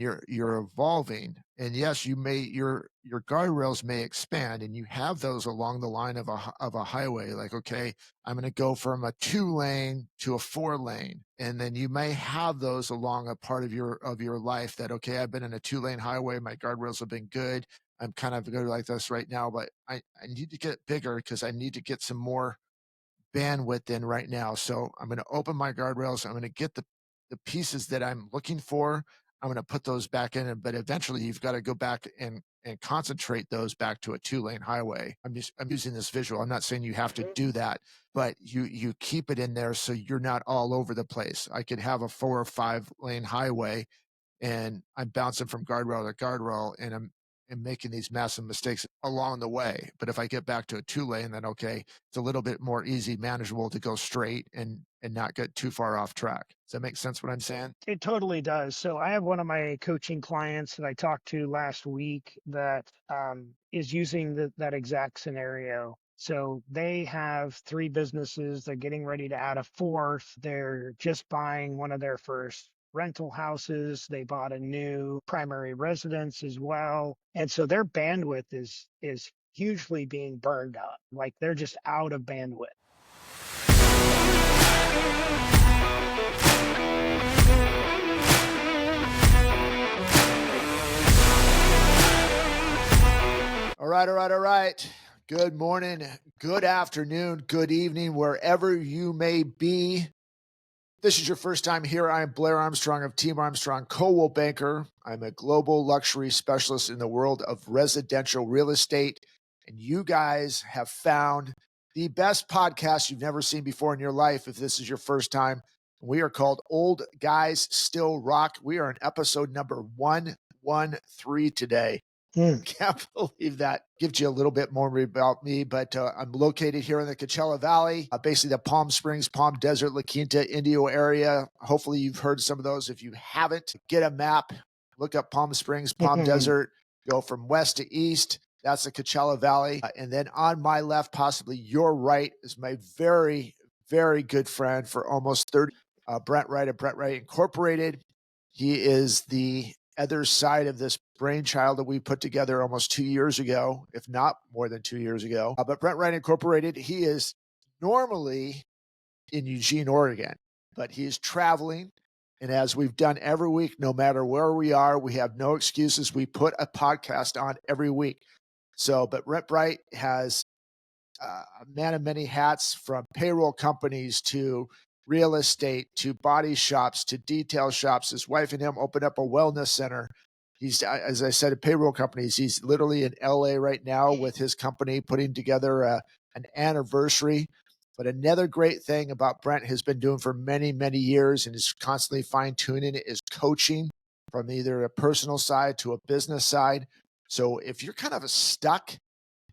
you're evolving. And yes, your guardrails may expand, and you have those along the line of a highway. Like, okay, I'm going to go from a 2 lane to a 4 lane, and then you may have those along a part of your life that, okay, I've been in a 2 lane highway, my guardrails have been good. I'm kind of good like this right now, but I need to get bigger because I need to get some more bandwidth in right now. So I'm going to open my guardrails. I'm going to get the pieces that I'm looking for. I'm going to put those back in, but eventually you've got to go back and concentrate those back to a 2 lane highway. I'm using this visual. I'm not saying you have to do that, but you keep it in there so you're not all over the place. I could have a 4 or 5 lane highway, and I'm bouncing from guardrail to guardrail, and I'm making these massive mistakes along the way. But if I get back to a 2 lane, then okay, it's a little bit more easy, manageable to go straight and not get too far off track. Does that make sense what I'm saying? It totally does. So I have one of my coaching clients that I talked to last week that is using that exact scenario. So they have 3 businesses. They're getting ready to add a fourth. They're just buying one of their first rental houses. They bought a new primary residence as well. And so their bandwidth is hugely being burned up. Like they're just out of bandwidth. All right. Good morning, good afternoon, good evening, wherever you may be. This is your first time here. I'm Blair Armstrong of Team Armstrong Coldwell Banker. I'm a global luxury specialist in the world of residential real estate. And you guys have found the best podcast you've never seen before in your life if this is your first time. We are called Old Guys Still Rock. We are in episode number 113 today. Can't believe that. Gives you a little bit more about me, but I'm located here in the Coachella Valley, basically the Palm Springs, Palm Desert, La Quinta, Indio area. Hopefully you've heard some of those. If you haven't, get a map, look up Palm Springs, Palm Desert, go from west to east. That's the Coachella Valley. And then on my left, possibly your right, is my very, very good friend for almost 30, Brent Wright of Brent Wright Incorporated. He is the other side of this brainchild that we put together almost 2 years ago, if not more than 2 years ago. But Brent Wright Incorporated, he is normally in Eugene, Oregon, but he's traveling. And as we've done every week, no matter where we are, we have no excuses. We put a podcast on every week. So, but Brent Wright has a man of many hats, from payroll companies to real estate to body shops to detail shops. His wife and him opened up a wellness center. He's, as I said, at payroll companies. He's literally in LA right now with his company putting together an anniversary. But another great thing about Brent has been doing for many, many years and is constantly fine tuning it is coaching from either a personal side to a business side. So if you're kind of stuck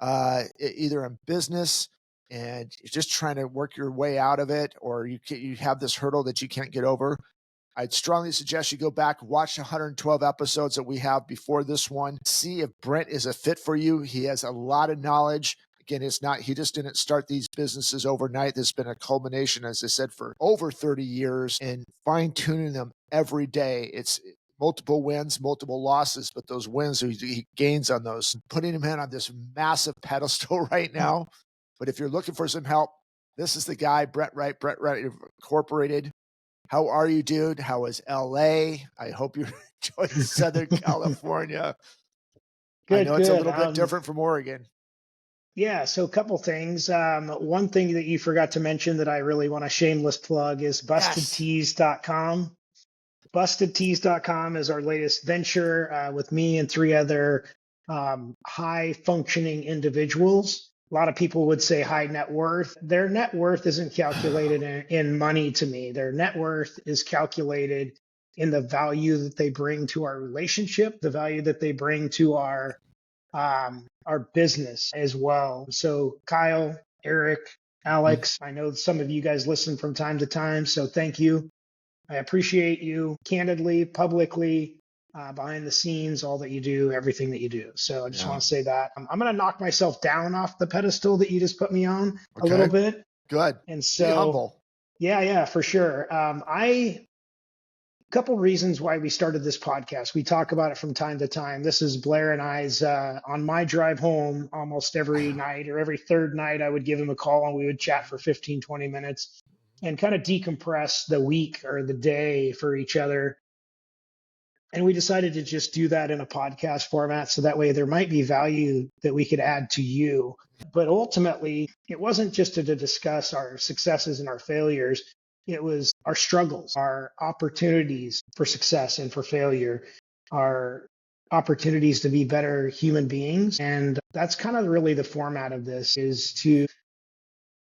either in business and you're just trying to work your way out of it, or you have this hurdle that you can't get over, I'd strongly suggest you go back, watch 112 episodes that we have before this one. See if Brent is a fit for you. He has a lot of knowledge. Again, he just didn't start these businesses overnight. There's been a culmination, as I said, for over 30 years and fine tuning them every day. It's multiple wins, multiple losses, but those wins, he gains on those, putting him in on this massive pedestal right now. But if you're looking for some help, this is the guy, Brent Wright Incorporated. How are you, dude? How is LA? I hope you're enjoying Southern California. I know it's a little bit different from Oregon. Yeah, so a couple things. One thing that you forgot to mention that I really want to shameless plug is bustedtees.com. Bustedtees.com is our latest venture with me and 3 other high functioning individuals. A lot of people would say high net worth. Their net worth isn't calculated in money to me. Their net worth is calculated in the value that they bring to our relationship, the value that they bring to our business as well. So Kyle, Eric, Alex, I know some of you guys listen from time to time, so thank you. I appreciate you candidly, publicly, behind the scenes, all that you do, everything that you do. So I just want to say that. I'm going to knock myself down off the pedestal that you just put me on a little bit. Good. And so, be humble. Yeah, for sure. couple reasons why we started this podcast. We talk about it from time to time. This is Blair and I's on my drive home almost every night, or every third night I would give him a call and we would chat for 15, 20 minutes and kind of decompress the week or the day for each other. And we decided to just do that in a podcast format, so that way there might be value that we could add to you. But ultimately, it wasn't just to discuss our successes and our failures. It was our struggles, our opportunities for success and for failure, our opportunities to be better human beings. And that's kind of really the format of this, is to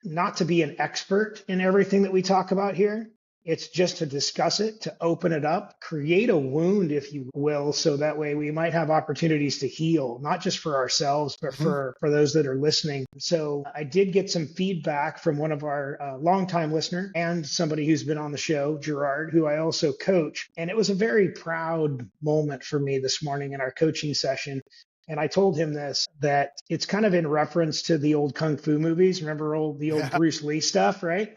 not to be an expert in everything that we talk about here. It's just to discuss it, to open it up, create a wound, if you will, so that way we might have opportunities to heal, not just for ourselves, but for those that are listening. So I did get some feedback from one of our longtime listener and somebody who's been on the show, Gerard, who I also coach. And it was a very proud moment for me this morning in our coaching session. And I told him this, that it's kind of in reference to the old Kung Fu movies. Remember the old Bruce Lee stuff, right?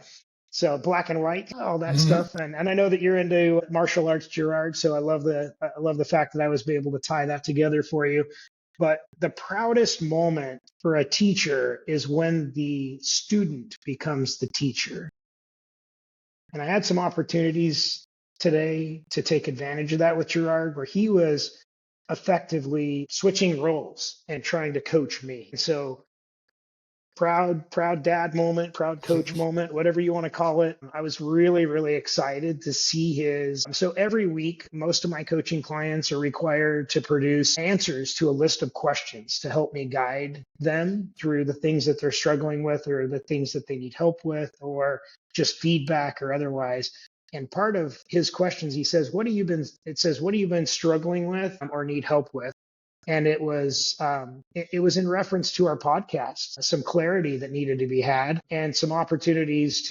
So black and white, all that stuff. And I know that you're into martial arts, Gerard. So I love the fact that I was able to tie that together for you. But the proudest moment for a teacher is when the student becomes the teacher. And I had some opportunities today to take advantage of that with Gerard, where he was effectively switching roles and trying to coach me. And so proud dad moment, proud coach moment, whatever you want to call it. I was really, really excited to see his. So every week, most of my coaching clients are required to produce answers to a list of questions to help me guide them through the things that they're struggling with, or the things that they need help with, or just feedback or otherwise. And part of his questions, he says, what have you been struggling with or need help with? And it was in reference to our podcast, some clarity that needed to be had, and some opportunities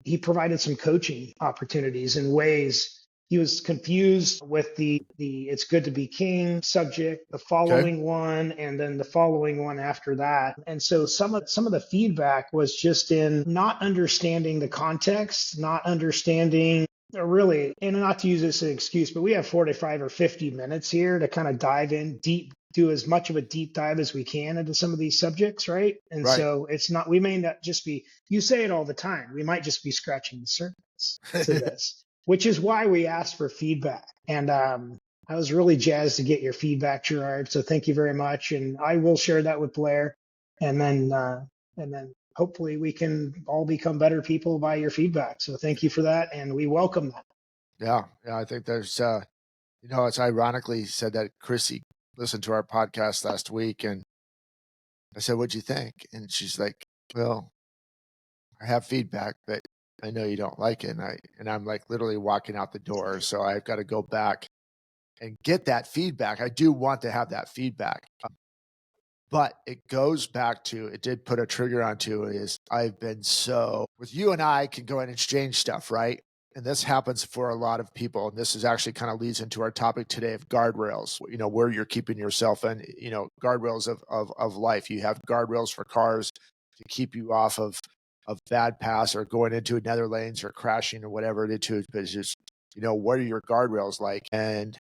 he provided some coaching opportunities in ways. He was confused with the "it's good to be king" subject, the following one, and then the following one after that. And so some of the feedback was just in not understanding the context, not understanding really, and not to use this as an excuse, but we have 45 or 50 minutes here to kind of dive in deep, do as much of a deep dive as we can into some of these subjects, right? And so it's not, we may not just be, you say it all the time, we might just be scratching the surface to this, which is why we asked for feedback. And I was really jazzed to get your feedback, Gerard. So thank you very much. And I will share that with Blair. And then hopefully we can all become better people by your feedback. So thank you for that. And we welcome that. Yeah. I think there's, it's ironically said that Chrissy listened to our podcast last week, and I said, what'd you think? And she's like, well, I have feedback, but I know you don't like it. And I'm like literally walking out the door. So I've got to go back and get that feedback. I do want to have that feedback. But it goes back to, it did put a trigger onto it, is I've been with you and I can go and exchange stuff, right? And this happens for a lot of people. And this is actually kind of leads into our topic today of guardrails, where you're keeping yourself in, guardrails of life. You have guardrails for cars to keep you off of bad paths or going into nether lanes or crashing or whatever it is. But it's just, what are your guardrails like? And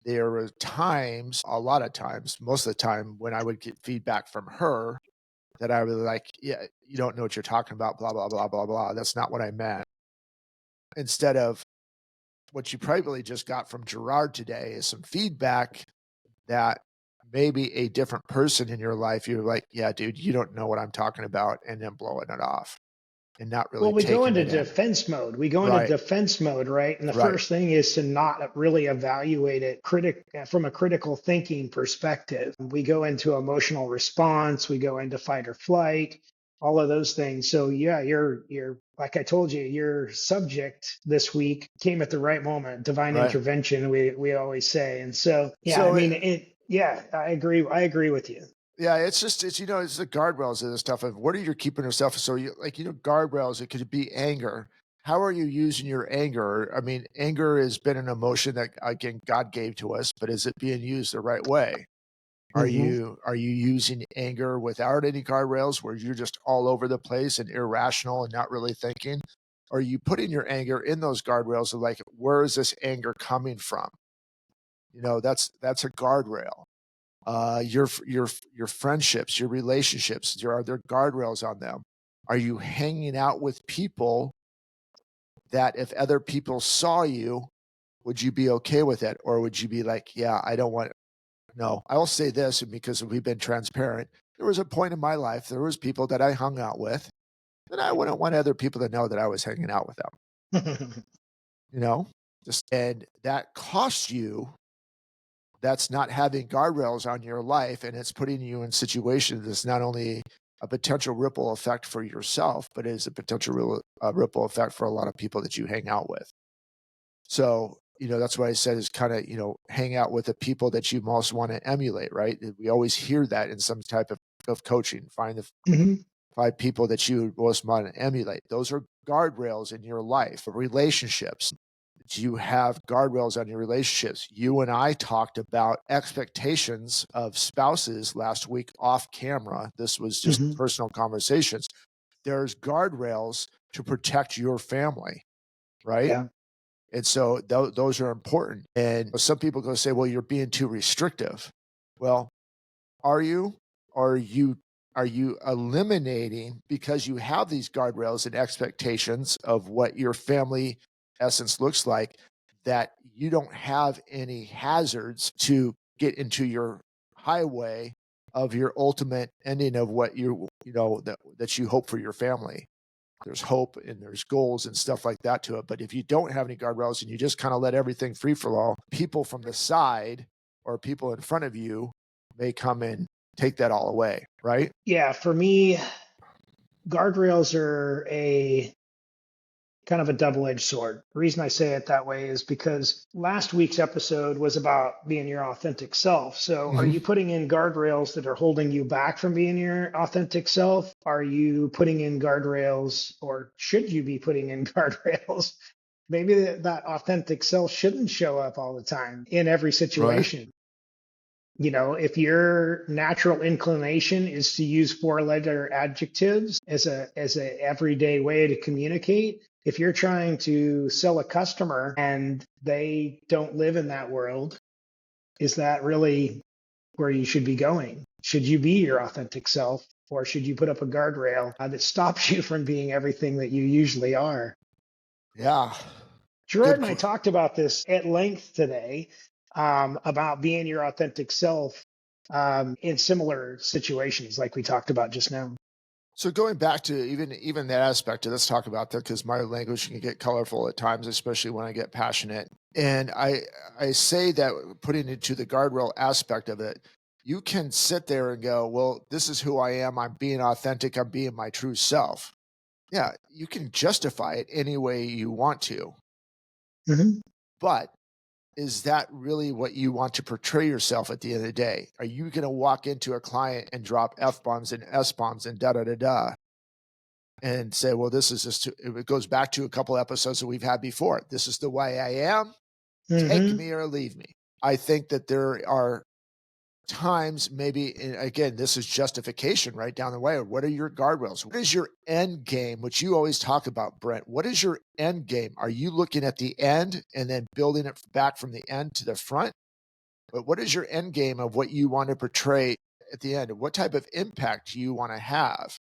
there were times, a lot of times, most of the time, when I would get feedback from her that I was like, yeah, you don't know what you're talking about, blah, blah, blah, blah, blah. That's not what I meant. Instead of what you probably just got from Gerard today is some feedback that maybe a different person in your life, you're like, yeah, dude, you don't know what I'm talking about, and then blowing it off. And not really. Well, we go into defense mode. We go into defense mode, right? And the first thing is to not really evaluate it from a critical thinking perspective. We go into emotional response. We go into fight or flight, all of those things. So yeah, you're like I told you, your subject this week came at the right moment. Divine intervention, we always say. And so yeah, so I agree with you. Yeah, it's the guardrails of this stuff. Of what are you keeping yourself? So guardrails, it could be anger. How are you using your anger? I mean, anger has been an emotion that, again, God gave to us, but is it being used the right way? Are you using anger without any guardrails, where you're just all over the place and irrational and not really thinking? Are you putting your anger in those guardrails of like, where is this anger coming from? That's a guardrail. Your friendships, your relationships, are there guardrails on them? Are you hanging out with people that if other people saw you, would you be okay with it? Or would you be like, yeah, I don't want, no, I will say this, and because we've been transparent, there was a point in my life, there was people that I hung out with that I wouldn't want other people to know that I was hanging out with them, you know, and that costs you. That's not having guardrails on your life, and it's putting you in situations that's not only a potential ripple effect for yourself, but is a potential ripple effect for a lot of people that you hang out with. So, that's what I said is kind of, hang out with the people that you most want to emulate, right? We always hear that in some type of coaching. Find the 5 people that you most want to emulate. Those are guardrails in your life. Relationships. Do you have guardrails on your relationships? You and I talked about expectations of spouses last week off camera. This was just personal conversations. There's guardrails to protect your family, right? Yeah. And so those are important. And some people go say, well, you're being too restrictive. Well, are you? Or are you eliminating, because you have these guardrails and expectations of what your family essence looks like, that you don't have any hazards to get into your highway of your ultimate ending of what that you hope for your family? There's hope and there's goals and stuff like that to it. But if you don't have any guardrails and you just kind of let everything free for all, people from the side or people in front of you may come and take that all away, right? Yeah, for me, guardrails are a kind of a double-edged sword. The reason I say it that way is because last week's episode was about being your authentic self. So are you putting in guardrails that are holding you back from being your authentic self? Are you putting in guardrails, or should you be putting in guardrails? Maybe that authentic self shouldn't show up all the time in every situation. Right. If your natural inclination is to use 4-letter adjectives as a everyday way to communicate, if you're trying to sell a customer and they don't live in that world, is that really where you should be going? Should you be your authentic self, or should you put up a guardrail that stops you from being everything that you usually are? Yeah. Gerard and I talked about this at length today, about being your authentic self in similar situations like we talked about just now. So going back to even that aspect, let's talk about that, because my language can get colorful at times, especially when I get passionate. And I say that putting it to the guardrail aspect of it, you can sit there and go, well, this is who I am. I'm being authentic. I'm being my true self. Yeah, you can justify it any way you want to. But is that really what you want to portray yourself at the end of the day? Are you going to walk into a client and drop F-bombs and S-bombs and da-da-da-da and say, well, this is just, it goes back to a couple episodes that we've had before. This is the way I am. Take me or leave me. I think that there are times, maybe, and again, this is justification right down the way. What are your guardrails? What is your end game, which you always talk about, Brent? What is your end game? Are you looking at the end and then building it back from the end to the front? But what is your end game of what you want to portray at the end? What type of impact do you want to have?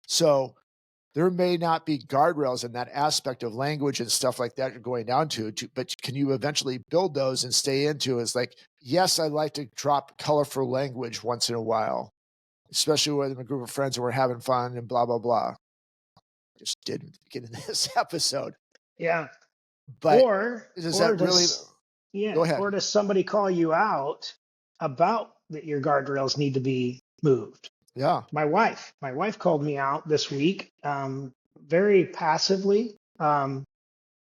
So there may not be guardrails in that aspect of language and stuff like that you're going down to, but can you eventually build those and stay into is like, yes, I like to drop colorful language once in a while, especially with a group of friends and we're having fun and blah, blah, blah. Just didn't get in this episode. Yeah. But or does that really... Yeah. Go ahead. Or does somebody call you out about that your guardrails need to be moved? Yeah. My wife called me out this week, very passively. I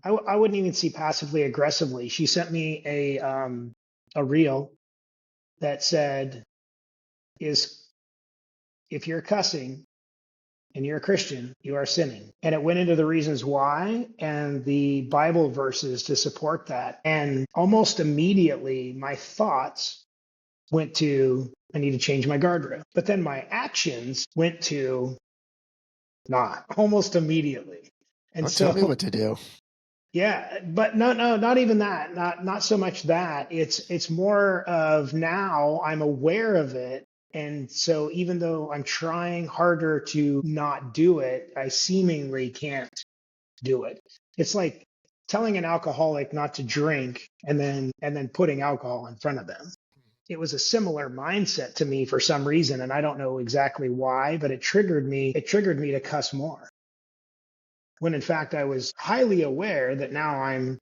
wouldn't even see passively aggressively. She sent me a reel that said, if you're cussing and you're a Christian, you are sinning. And it went into the reasons why and the Bible verses to support that. And almost immediately, my thoughts went to, I need to change my guardrail. But then my actions went to not, almost immediately. And Don't tell me so, what to do. yeah, but no, not even that. Not so much that. It's more of now I'm aware of it. And so even though I'm trying harder to not do it, I seemingly can't do it. It's like telling an alcoholic not to drink and then putting alcohol in front of them. It was a similar mindset to me for some reason, and I don't know exactly why, but it triggered me. It triggered me to cuss more. When in fact I was highly aware that now I'm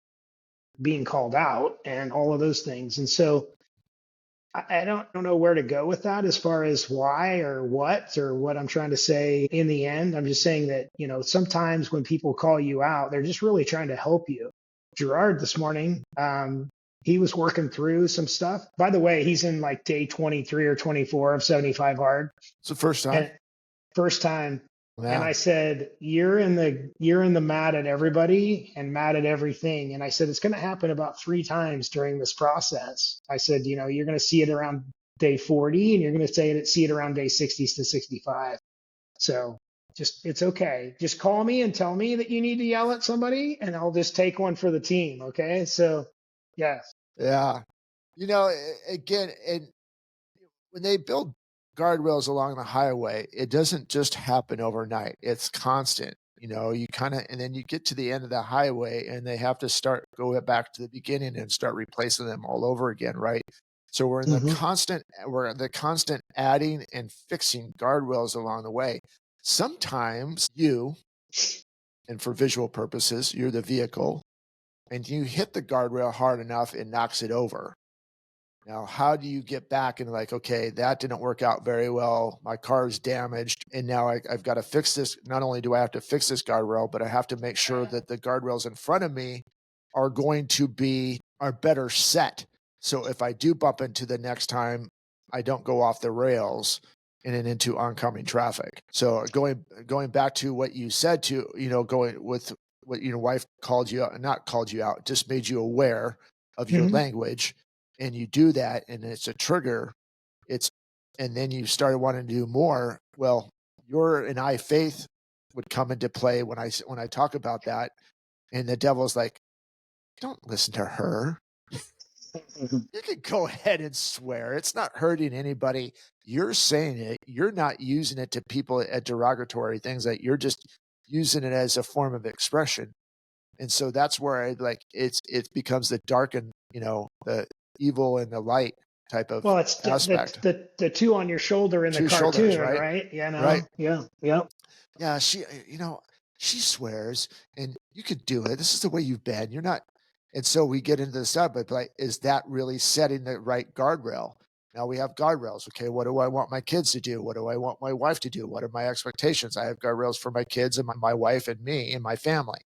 being called out and all of those things. And so I don't know where to go with that as far as why or what I'm trying to say in the end. I'm just saying that, sometimes when people call you out, they're just really trying to help you. Gerard this morning, he was working through some stuff. By the way, he's in like day 23 or 24 of 75 hard. It's the first time. And first time. And Yeah. I said, you're in the mad at everybody and mad at everything. And I said, it's going to happen about 3 times during this process. I said, you're going to see it around day 40 and you're going to see it around day 60 to 65. So it's okay. Just call me and tell me that you need to yell at somebody and I'll just take one for the team. Okay. So yeah. Yeah. Again, and when they build guardrails along the highway, it doesn't just happen overnight. It's constant. You kind of, and then you get to the end of the highway and they have to go back to the beginning and start replacing them all over again, right? So we're the constant adding and fixing guardrails along the way. Sometimes and for visual purposes, you're the vehicle and you hit the guardrail hard enough, it knocks it over. Now, how do you get back and like, okay, that didn't work out very well. My car is damaged. And now I've got to fix this. Not only do I have to fix this guardrail, but I have to make sure that the guardrails in front of me are better set. So if I do bump into the next time, I don't go off the rails and into oncoming traffic. So going back to what you said going with what your wife called you out, not called you out, just made you aware of your language. And you do that and it's a trigger, and then you started wanting to do more. Well, your and I faith would come into play when I talk about that. And the devil's like, don't listen to her. You can go ahead and swear. It's not hurting anybody. You're saying it. You're not using it to people at derogatory things. That you're just using it as a form of expression. And so that's where it becomes the dark and the evil and the light type of Well, it's aspect. the two on your shoulder in the Two shoulders, cartoon, right? right? Right. Yeah. Yep. Yeah. She swears and you could do it. This is the way you've been. You're not. And so we get into the stuff, but like, is that really setting the right guardrail? Now we have guardrails. Okay. What do I want my kids to do? What do I want my wife to do? What are my expectations? I have guardrails for my kids and my wife and me and my family.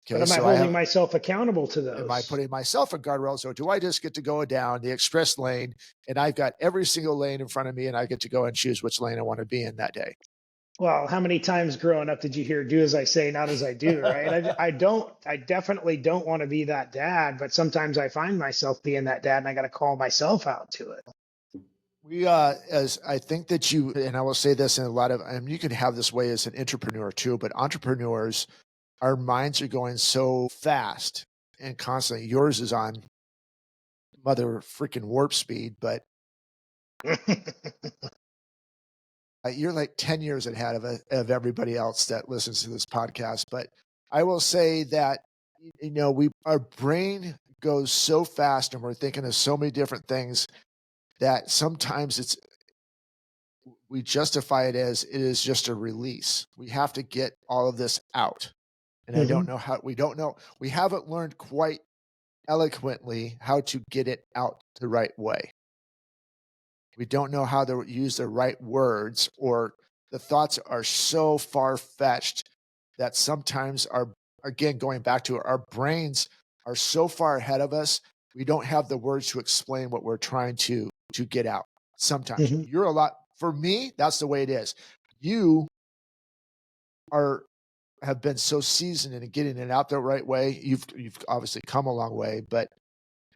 Okay, But am I holding myself accountable to those? Am I putting myself in guardrails, or do I just get to go down the express lane and I've got every single lane in front of me and I get to go and choose which lane I want to be in that day? Well, how many times growing up did you hear "do as I say, not as I do"? Right? I definitely don't want to be that dad, but sometimes I find myself being that dad, and I got to call myself out to it. As I think that and I will say this in a lot of, and you can have this way as an entrepreneur too, but entrepreneurs, our minds are going so fast and constantly. Yours is on mother freaking warp speed, but you're like 10 years ahead of everybody else that listens to this podcast. But I will say that, our brain goes so fast and we're thinking of so many different things that sometimes we justify it as it is just a release. We have to get all of this out. And I don't know how, we haven't learned quite eloquently how to get it out the right way. We don't know how to use the right words, or the thoughts are so far-fetched that sometimes again, going back to our brains are so far ahead of us, we don't have the words to explain what we're trying to get out. Sometimes for me, that's the way it is. You have been so seasoned in getting it out the right way. You've obviously come a long way, but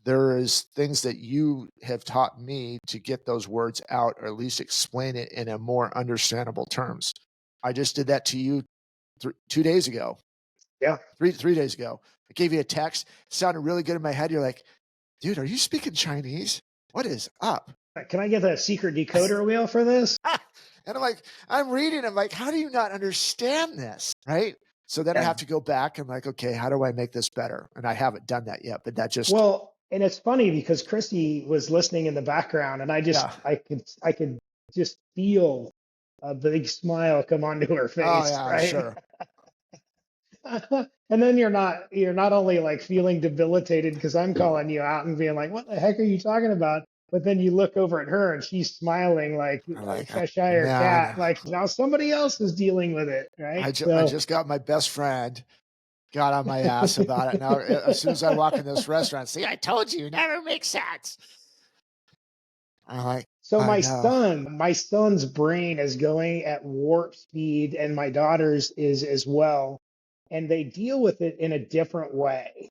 there is things that you have taught me to get those words out, or at least explain it in a more understandable terms. I just did that to you 2 days ago. Yeah. Three days ago. I gave you a text. It sounded really good in my head. You're like, dude, are you speaking Chinese? What is up? Can I get a secret decoder wheel for this? And I'm like, I'm reading. I'm like, how do you not understand this? Right. So then I have to go back and like, okay, how do I make this better? And I haven't done that yet, but that just, Well, and it's funny because Christy was listening in the background, and yeah. I could just feel a big smile come onto her Oh face, yeah, right? sure. And then you're not only like feeling debilitated because I'm calling you out and being like, what the heck are you talking about? But then you look over at her and she's smiling like I'm a like, Cheshire cat, man, like now somebody else is dealing with it, right? I So just got my best friend got on my ass about it. Now, as soon as I walk in this restaurant, see, I told you, never makes sense. I'm like, so I know. my son's brain is going at warp speed, and my daughter's is as well, and they deal with it in a different way.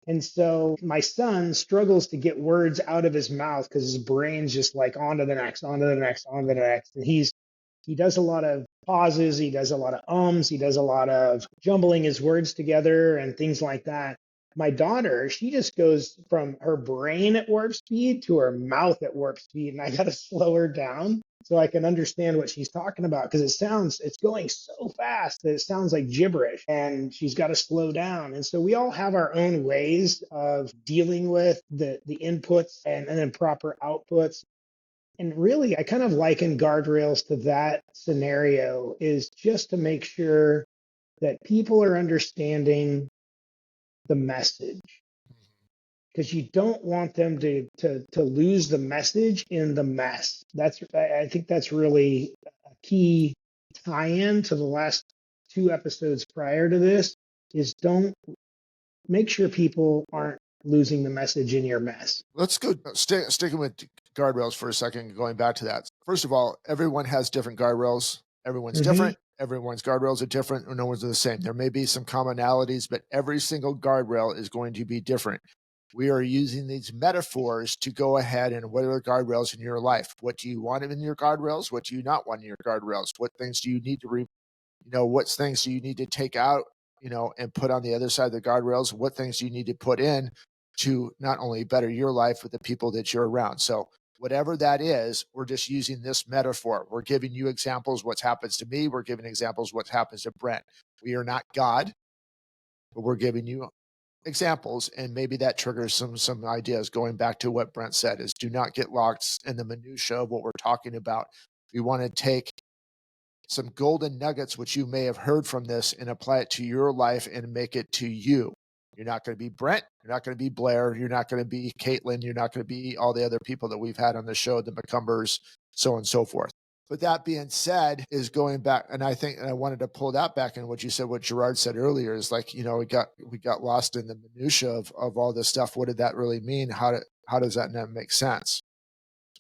And so my son struggles to get words out of his mouth because his brain's just like on to the next, on to the next, on to the next. And he does a lot of pauses, he does a lot of ums, he does a lot of jumbling his words together and things like that. My daughter, she just goes from her brain at warp speed to her mouth at warp speed, and I got to slow her down so I can understand what she's talking about because it's going so fast that it sounds like gibberish, and she's got to slow down. And so we all have our own ways of dealing with the inputs and then proper outputs. And really, I kind of liken guardrails to that scenario is just to make sure that people are understanding the message because you don't want them to lose the message in the mess. I think that's really a key tie-in to the last two episodes prior to this is don't make sure people aren't losing the message in your mess. Let's go sticking with guardrails for a second, going back to that. First of all, everyone has different guardrails. Everyone's Mm-hmm. different. Everyone's guardrails are different, or no one's the same. There may be some commonalities, but every single guardrail is going to be different. We are using these metaphors to go ahead and what are the guardrails in your life? What do you want in your guardrails? What do you not want in your guardrails? What things do you need to what things do you need to take out, and put on the other side of the guardrails? What things do you need to put in to not only better your life with the people that you're around? So whatever that is, we're just using this metaphor. We're giving you examples what happens to me. We're giving examples what happens to Brent. We are not God, but we're giving you examples, and maybe that triggers some ideas. Going back to what Brent said is do not get lost in the minutia of what we're talking about. We want to take some golden nuggets, which you may have heard from this, and apply it to your life and make it to you. You're not going to be Brent. You're not going to be Blair. You're not going to be Caitlin. You're not going to be all the other people that we've had on the show, the McCumbers, so on and so forth. But that being said, is going back, and I think, and I wanted to pull that back in what you said, what Gerard said earlier is like, we got lost in the minutia of all this stuff. What did that really mean? How does that not make sense?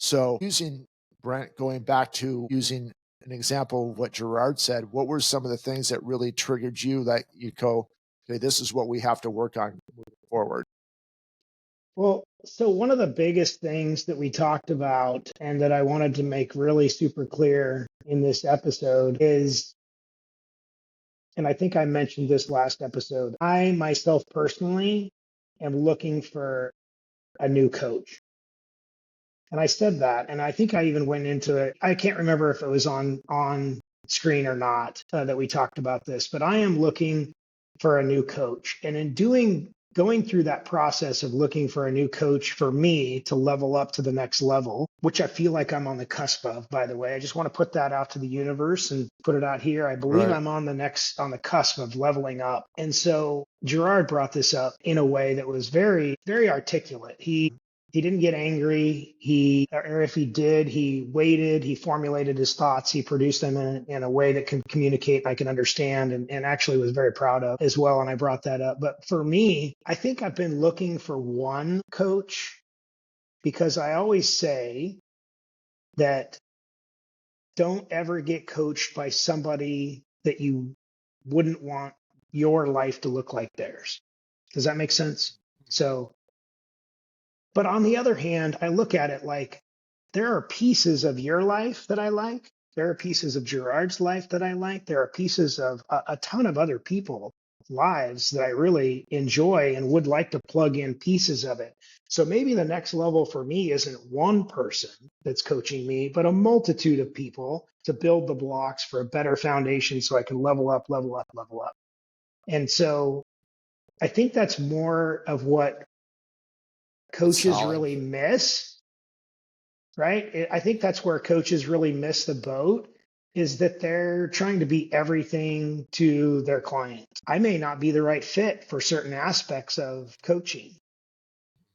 So using Brent, going back to using an example of what Gerard said, what were some of the things that really triggered you that you go, okay, this is what we have to work on moving forward? Well, so one of the biggest things that we talked about and that I wanted to make really super clear in this episode is, and I think I mentioned this last episode, I myself personally am looking for a new coach. And I said that, and I think I even went into it. I can't remember if it was on screen or not that we talked about this, but I am looking for a new coach. And in going through that process of looking for a new coach for me to level up to the next level, which I feel like I'm on the cusp of, by the way. I just want to put that out to the universe and put it out here. I believe Right. I'm on the cusp of leveling up. And so Gerard brought this up in a way that was very, very articulate. He didn't get angry. Or if he did, he waited, he formulated his thoughts, he produced them in a way that can communicate, I can understand, and actually was very proud of as well. And I brought that up. But for me, I think I've been looking for one coach because I always say that don't ever get coached by somebody that you wouldn't want your life to look like theirs. Does that make sense? So, but on the other hand, I look at it like there are pieces of your life that I like. There are pieces of Gerard's life that I like. There are pieces of a ton of other people lives that I really enjoy and would like to plug in pieces of it. So maybe the next level for me isn't one person that's coaching me, but a multitude of people to build the blocks for a better foundation so I can level up, level up, level up. And so I think that's more of what coaches Solid. really miss, right? I think that's where coaches really miss the boat, is that they're trying to be everything to their client. I may not be the right fit for certain aspects of coaching.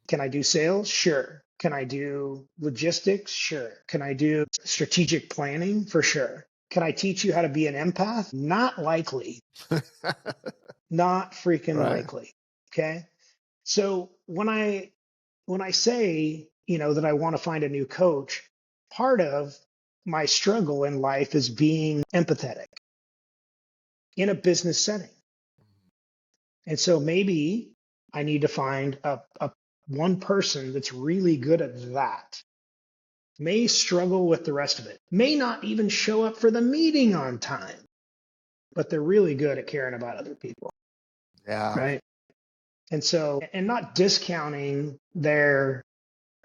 Can I do sales? Sure. Can I do logistics? Sure. Can I do strategic planning? For sure. Can I teach you how to be an empath? Not likely. Not freaking Right. likely. Okay. So when I say, that I want to find a new coach, part of my struggle in life is being empathetic in a business setting. And so maybe I need to find a one person that's really good at that. May struggle with the rest of it. May not even show up for the meeting on time, but they're really good at caring about other people, Yeah. right? And so, and not discounting their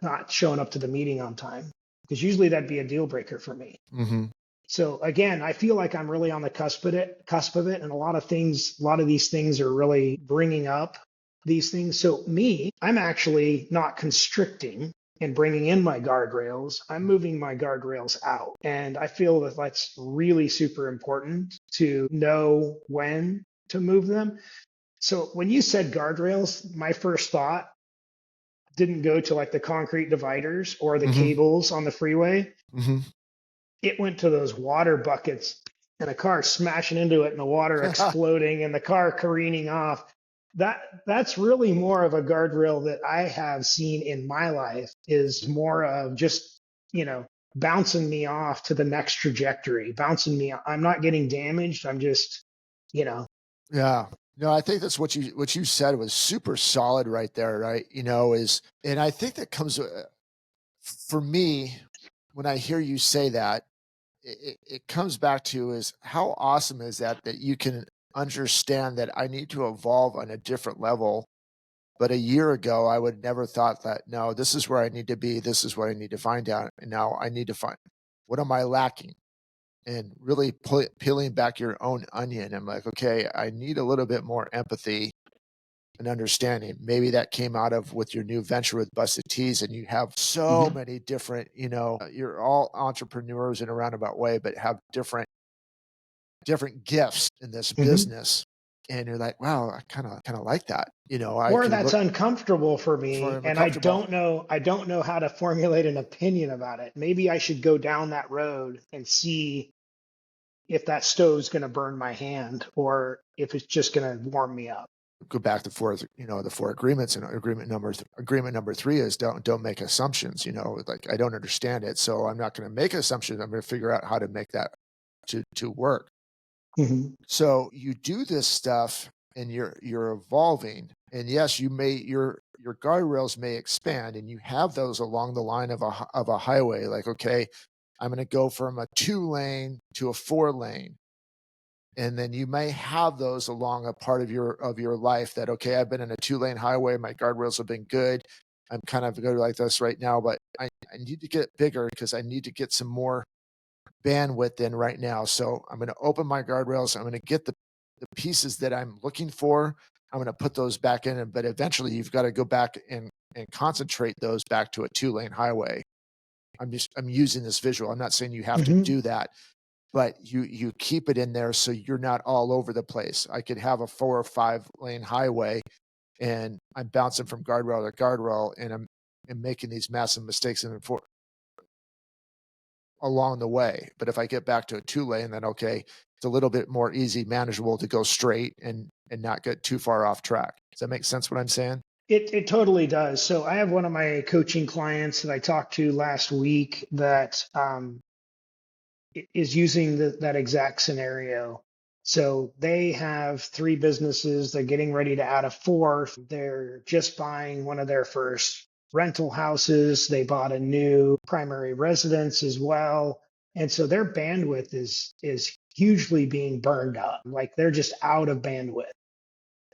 not showing up to the meeting on time, because usually that'd be a deal breaker for me. Mm-hmm. So again, I feel like I'm really on the cusp of it, and a lot of these things are really bringing up these things. So me, I'm actually not constricting and bringing in my guardrails. I'm moving my guardrails out, and I feel that that's really super important to know when to move them. So when you said guardrails, my first thought didn't go to like the concrete dividers or the Mm-hmm. cables on the freeway. Mm-hmm. It went to those water buckets and a car smashing into it and the water exploding and the car careening off. That's really more of a guardrail that I have seen in my life, is more of just, bouncing me off to the next trajectory, bouncing me. I'm not getting damaged. I'm just, you know, Yeah. No, I think that's what you said was super solid right there, right? And I think that comes for me when I hear you say that, it comes back to is how awesome is that you can understand that I need to evolve on a different level. But a year ago, I would never thought that, no, this is where I need to be. This is what I need to find out. And now I need to find, what am I lacking? And really peeling back your own onion. I'm like, okay, I need a little bit more empathy and understanding. Maybe that came out of with your new venture with Busted Tees, and you have so many different, you're all entrepreneurs in a roundabout way, but have different gifts in this business. And you're like, wow, I kind of like that. I or can that's look uncomfortable for for me, him and I comfortable. don't know how to formulate an opinion about it. Maybe I should go down that road and see if that stove's going to burn my hand or if it's just going to warm me up. Go back to the four agreements, and agreement number 3 is don't make assumptions. Like, I don't understand it, so I'm not going to make assumptions. I'm going to figure out how to make that to work. Mm-hmm. So you do this stuff and you're evolving, and yes, your guardrails may expand, and you have those along the line of a highway. Like, okay, I'm going to go from a 2-lane to a 4-lane. And then you may have those along a part of your life that, okay, I've been in a 2-lane highway, my guardrails have been good, I'm kind of good like this right now, but I need to get bigger because I need to get some more bandwidth in right now. So I'm going to open my guardrails, I'm going to get the pieces that I'm looking for, I'm going to put those back in, but eventually you've got to go back and concentrate those back to a 2-lane highway. I'm using this visual, I'm not saying you have to Mm-hmm. do that, but you keep it in there so you're not all over the place. I could have a 4 or 5-lane highway, and I'm bouncing from guardrail to guardrail, and I'm making these massive mistakes along the way. But if I get back to a 2-lane, then okay, it's a little bit more easy, manageable to go straight and not get too far off track. Does that make sense what I'm saying? It totally does. So I have one of my coaching clients that I talked to last week that is using that exact scenario. So they have 3 businesses. They're getting ready to add a 4th. They're just buying one of their first rental houses. They bought a new primary residence as well. And so their bandwidth is hugely being burned up. Like, they're just out of bandwidth.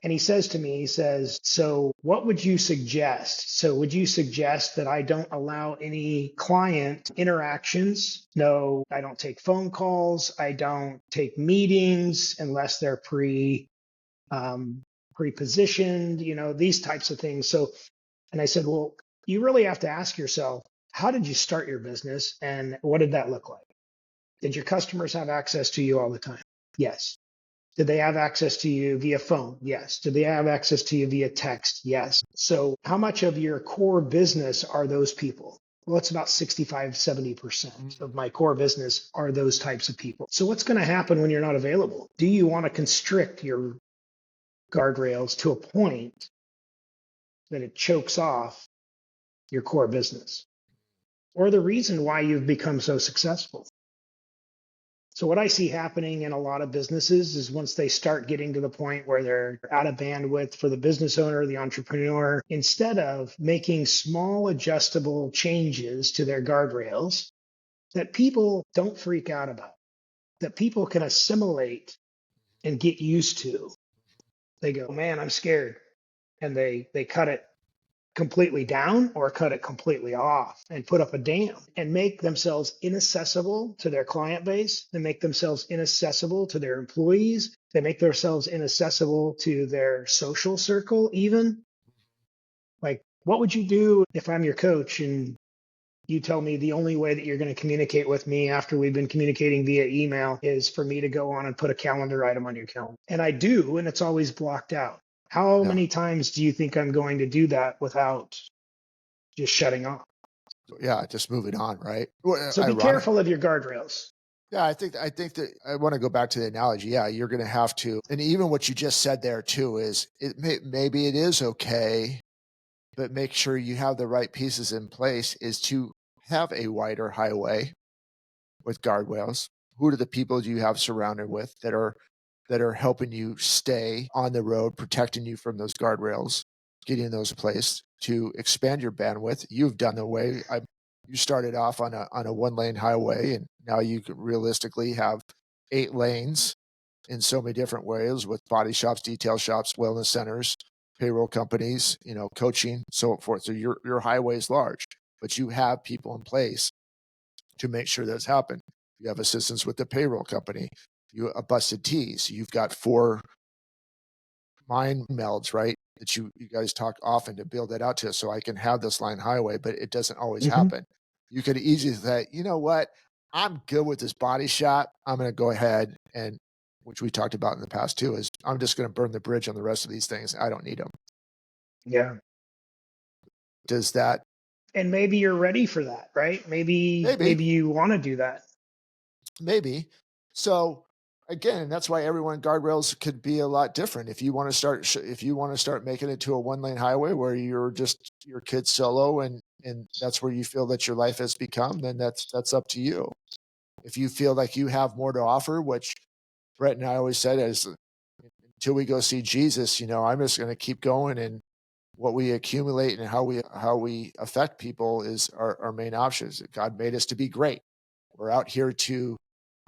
And he says to me, he says, so what would you suggest? So would you suggest that I don't allow any client interactions? No, I don't take phone calls. I don't take meetings unless they're pre-positioned, these types of things. So, and I said, well, you really have to ask yourself, how did you start your business and what did that look like? Did your customers have access to you all the time? Yes. Did they have access to you via phone? Yes. Did they have access to you via text? Yes. So how much of your core business are those people? Well, it's about 65, 70% of my core business are those types of people. So what's going to happen when you're not available? Do you want to constrict your guardrails to a point that it chokes off your core business or the reason why you've become so successful? So what I see happening in a lot of businesses is once they start getting to the point where they're out of bandwidth for the business owner, the entrepreneur, instead of making small adjustable changes to their guardrails that people don't freak out about, that people can assimilate and get used to, they go, man, I'm scared. And they cut it completely down or cut it completely off and put up a dam and make themselves inaccessible to their client base. They make themselves inaccessible to their employees. They make themselves inaccessible to their social circle, even. Like, what would you do if I'm your coach and you tell me the only way that you're going to communicate with me after we've been communicating via email is for me to go on and put a calendar item on your calendar? And I do, and it's always blocked out. How many times do you think I'm going to do that without just shutting off? Yeah, just moving on, right? So be careful of your guardrails. Yeah, I think that I want to go back to the analogy. Yeah, you're going to have to, and even what you just said there too is maybe it is okay, but make sure you have the right pieces in place. Is to have a wider highway with guardrails. Who are the people you have surrounded with that are helping you stay on the road, protecting you from those guardrails, getting those in place to expand your bandwidth? You've done the way. You started off on a 1-lane highway, and now you could realistically have 8 lanes in so many different ways with body shops, detail shops, wellness centers, payroll companies, coaching, so forth. So your highway is large, but you have people in place to make sure that's happened. You have assistance with the payroll company. You busted T's. You've got 4 mind melds, right? That you guys talk often to build that out to us so I can have this line highway, but it doesn't always happen. You could easily say, you know what? I'm good with this body shop. I'm going to go ahead and, which we talked about in the past too, is I'm just going to burn the bridge on the rest of these things. I don't need them. Yeah. Does that? And maybe you're ready for that, right? Maybe you want to do that. Maybe. So again, that's why everyone guardrails could be a lot different. If you want to start making it to a 1-lane highway where you're just your kid solo and that's where you feel that your life has become, then that's up to you. If you feel like you have more to offer, which Brent and I always said is until we go see Jesus, I'm just going to keep going, and what we accumulate and how we affect people is our main options. God made us to be great. We're out here to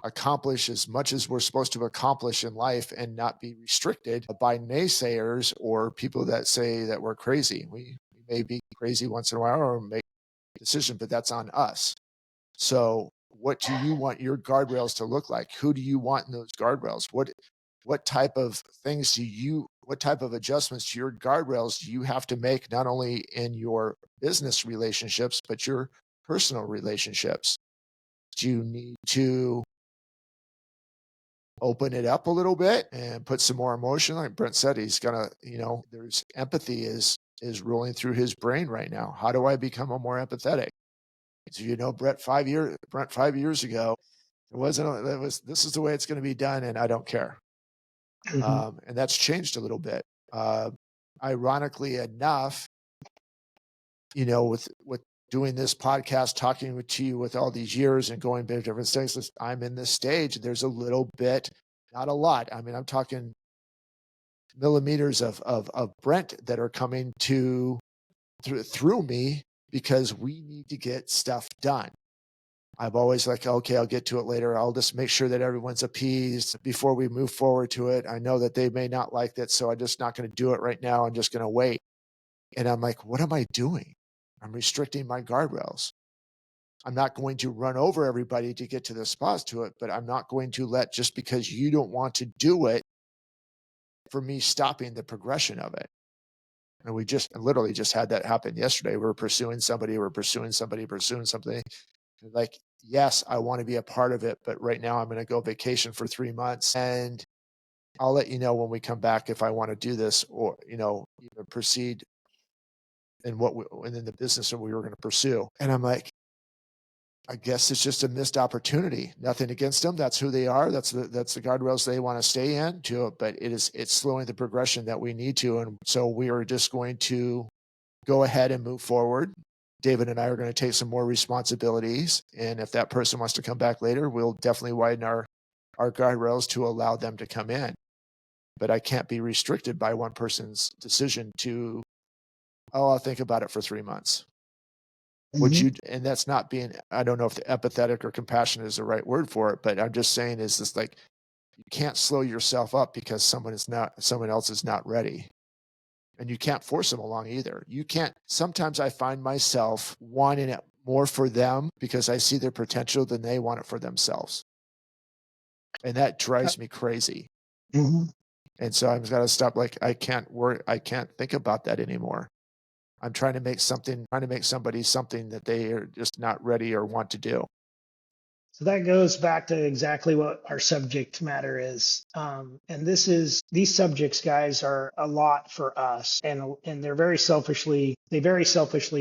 accomplish as much as we're supposed to accomplish in life and not be restricted by naysayers or people that say that we're crazy. We may be crazy once in a while or make a decision, but that's on us. So what do you want your guardrails to look like? Who do you want in those guardrails? What type of things what type of adjustments to your guardrails do you have to make, not only in your business relationships, but your personal relationships? Do you need to open it up a little bit and put some more emotion? Like Brent said, he's gonna, there's empathy is rolling through his brain right now. How do I become a more empathetic? So, Brent 5 years ago, this is the way it's going to be done, and I don't care. And that's changed a little bit. Ironically enough, with doing this podcast, talking to you with all these years and going to different things, I'm in this stage. There's a little bit, not a lot. I mean, I'm talking millimeters of Brent that are coming through me because we need to get stuff done. I'm always like, okay, I'll get to it later. I'll just make sure that everyone's appeased before we move forward to it. I know that they may not like that, so I'm just not going to do it right now. I'm just going to wait. And I'm like, what am I doing? I'm restricting my guardrails. I'm not going to run over everybody to get to the spots to it, but I'm not going to let, just because you don't want to do it, for me stopping the progression of it. And we just literally just had that happen yesterday. We're pursuing somebody, pursuing something. Like, yes, I want to be a part of it, but right now I'm going to go vacation for 3 months, and I'll let you know when we come back if I want to do this, or, even proceed in and in the business that we were going to pursue. And I'm like, I guess it's just a missed opportunity. Nothing against them. That's who they are. That's the guardrails they want to stay in to, but it's slowing the progression that we need to. And so we are just going to go ahead and move forward. David and I are going to take some more responsibilities. And if that person wants to come back later, we'll definitely widen our guardrails to allow them to come in. But I can't be restricted by one person's decision to, I'll think about it for 3 months. And that's not being, I don't know if the empathetic or compassionate is the right word for it, but I'm just saying is this, like, you can't slow yourself up because someone else is not ready. And you can't force them along either. You can't. Sometimes I find myself wanting it more for them because I see their potential than they want it for themselves. And that drives me crazy. And so I've got to stop. Like, I can't think about that anymore. I'm trying to make somebody something that they are just not ready or want to do. So that goes back to exactly what our subject matter is. And these subjects, guys, are a lot for us, and they very selfishly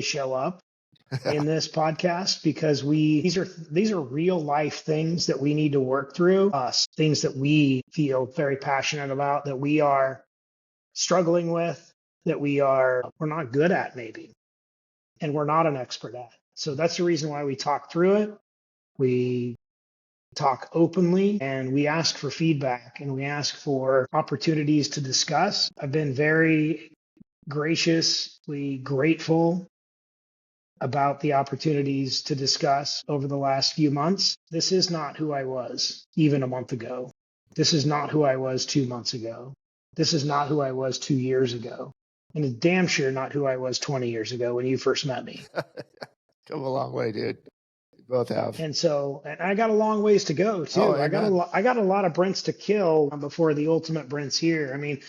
show up in this podcast because these are real life things that we need to work through, things that we feel very passionate about, that we are struggling with, that we're not good at maybe, and we're not an expert at. So that's the reason why we talk through it. We talk openly, and we ask for feedback, and we ask for opportunities to discuss. I've been very graciously grateful about the opportunities to discuss over the last few months. This is not who I was even a month ago. This is not who I was 2 months ago. This is not who I was 2 years ago. And it's damn sure not who I was 20 years ago when you first met me. Come a long way, dude. We both have. And I got a long ways to go too. I got a lot of Brents to kill before the ultimate Brent's here. I mean,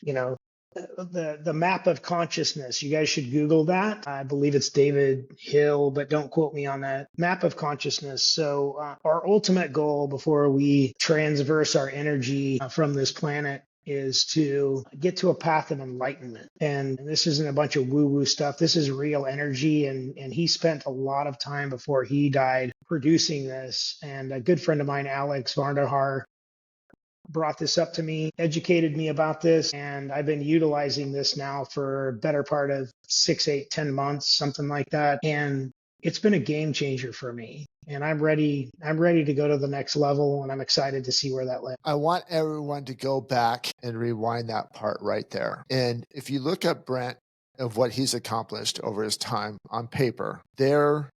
the map of consciousness, you guys should Google that. I believe it's David Hill, but don't quote me on that. Map of consciousness. So our ultimate goal before we transverse our energy from this planet is to get to a path of enlightenment. And this isn't a bunch of woo-woo stuff. This is real energy. And he spent a lot of time before he died producing this. And a good friend of mine, Alex Varnahar, brought this up to me, educated me about this, and I've been utilizing this now for a better part of 6, 8, 10 months, something like that. And it's been a game changer for me. And I'm ready to go to the next level, and I'm excited to see where that lands. I want everyone to go back and rewind that part right there. And if you look at Brent of what he's accomplished over his time on paper, there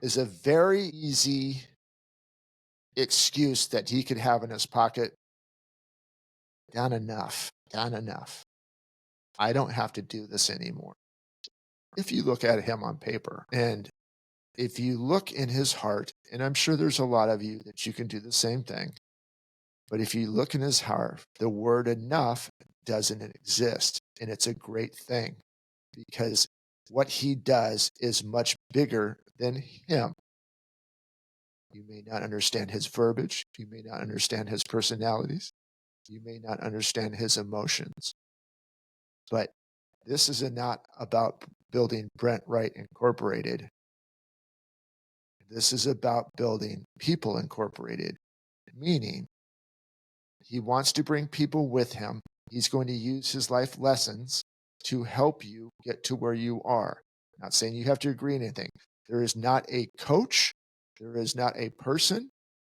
is a very easy excuse that he could have in his pocket. Done enough. I don't have to do this anymore. If you look at him on paper, and if you look in his heart, and I'm sure there's a lot of you that you can do the same thing, but if you look in his heart, the word enough doesn't exist. And it's a great thing because what he does is much bigger than him. You may not understand his verbiage. You may not understand his personalities. You may not understand his emotions. But this is not about building Brent Wright Incorporated. This is about building People Incorporated, meaning he wants to bring people with him. He's going to use his life lessons to help you get to where you are. Not saying you have to agree on anything. There is not a coach. There is not a person.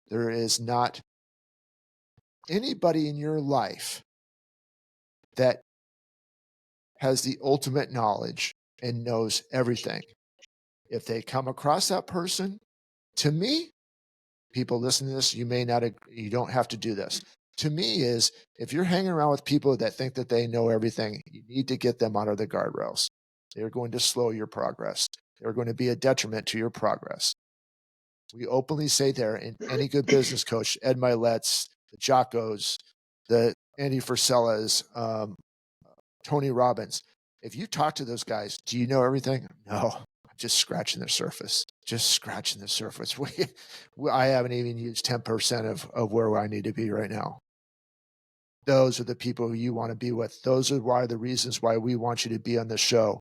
There is not anybody in your life that has the ultimate knowledge and knows everything. If they come across that person, To me, people listen to this, you don't have to do this. To me is, if you're hanging around with people that think that they know everything, you need to get them out of the guardrails. They're going to slow your progress. They're going to be a detriment to your progress. We openly say there, in any good business coach, Ed Milet's, the Jockos, the Andy Frisellas, Tony Robbins, if you talk to those guys, do you know everything? No, I'm just scratching the surface. Just scratching the surface. I haven't even used 10% of where I need to be right now. Those are the people who you want to be with. Those are the reasons why we want you to be on the show.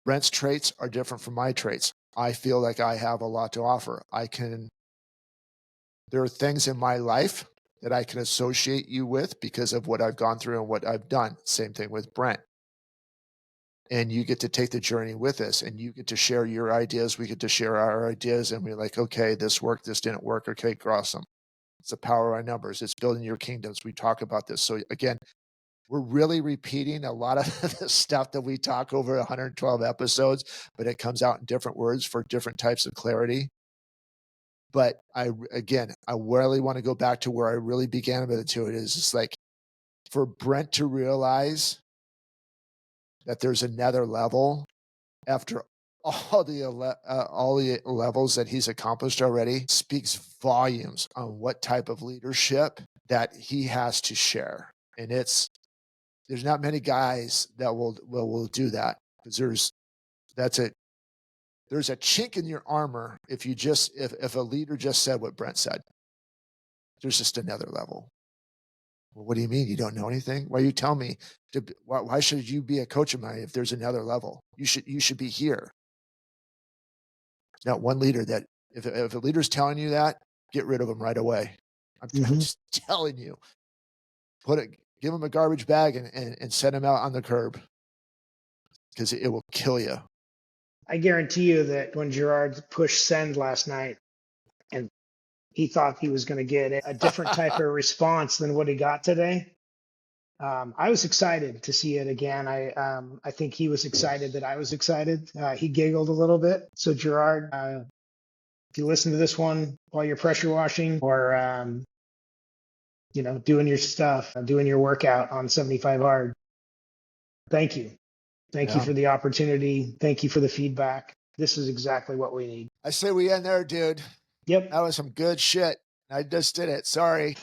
Brent's traits are different from my traits. I feel like I have a lot to offer. There are things in my life that I can associate you with because of what I've gone through and what I've done. Same thing with Brent. And you get to take the journey with us, and you get to share your ideas. We get to share our ideas, and we're like, okay, this worked, this didn't work. Okay, awesome. It's the power of our numbers. It's building your kingdoms. We talk about this. So again, we're really repeating a lot of the stuff that we talk over 112 episodes, but it comes out in different words for different types of clarity. But I really want to go back to where I really began with it too. It is just like, for Brent to realize that there's another level after all the levels that he's accomplished already, speaks volumes on what type of leadership that he has to share. And there's not many guys that will do that, because there's a chink in your armor if a leader just said what Brent said. There's just another level. Well, what do you mean you don't know anything? Why you tell me why should you be a coach of mine if there's another level? You should be here. Not one leader that if a leader's telling you that, get rid of them right away. I'm just telling you. Give them a garbage bag and send them out on the curb, because it will kill you. I guarantee you that when Gerard pushed send last night, and he thought he was going to get a different type of response than what he got today, I was excited to see it again. I think he was excited that I was excited. He giggled a little bit. So Gerard, if you listen to this one while you're pressure washing or doing your stuff, doing your workout on 75 hard, thank you. Thank you for the opportunity. Thank you for the feedback. This is exactly what we need. I say we end there, dude. Yep. That was some good shit. I just did it. Sorry.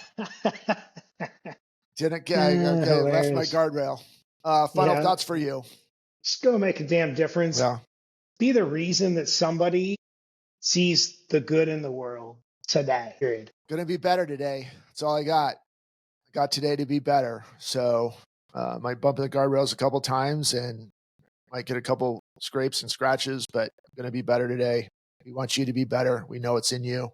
Didn't get, I left my guardrail. Final thoughts for you. Just go make a damn difference. Yeah. Be the reason that somebody sees the good in the world today. Period. Gonna be better today. That's all I got. I got today to be better. So might bump the guardrails a couple times and might get a couple scrapes and scratches, but I'm gonna be better today. We want you to be better. We know it's in you.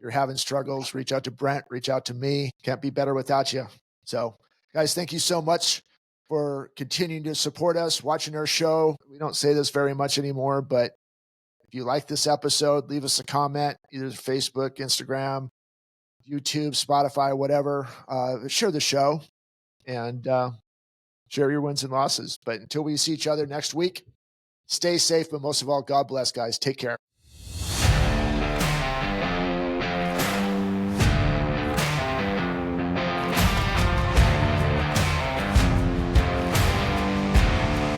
You're having struggles, reach out to Brent, reach out to me. Can't be better without you. So guys, thank you so much for continuing to support us, watching our show. We don't say this very much anymore, but if you like this episode, leave us a comment, either Facebook, Instagram, YouTube, Spotify, whatever. Share the show and share your wins and losses. But until we see each other next week, stay safe, but most of all, God bless, guys. Take care.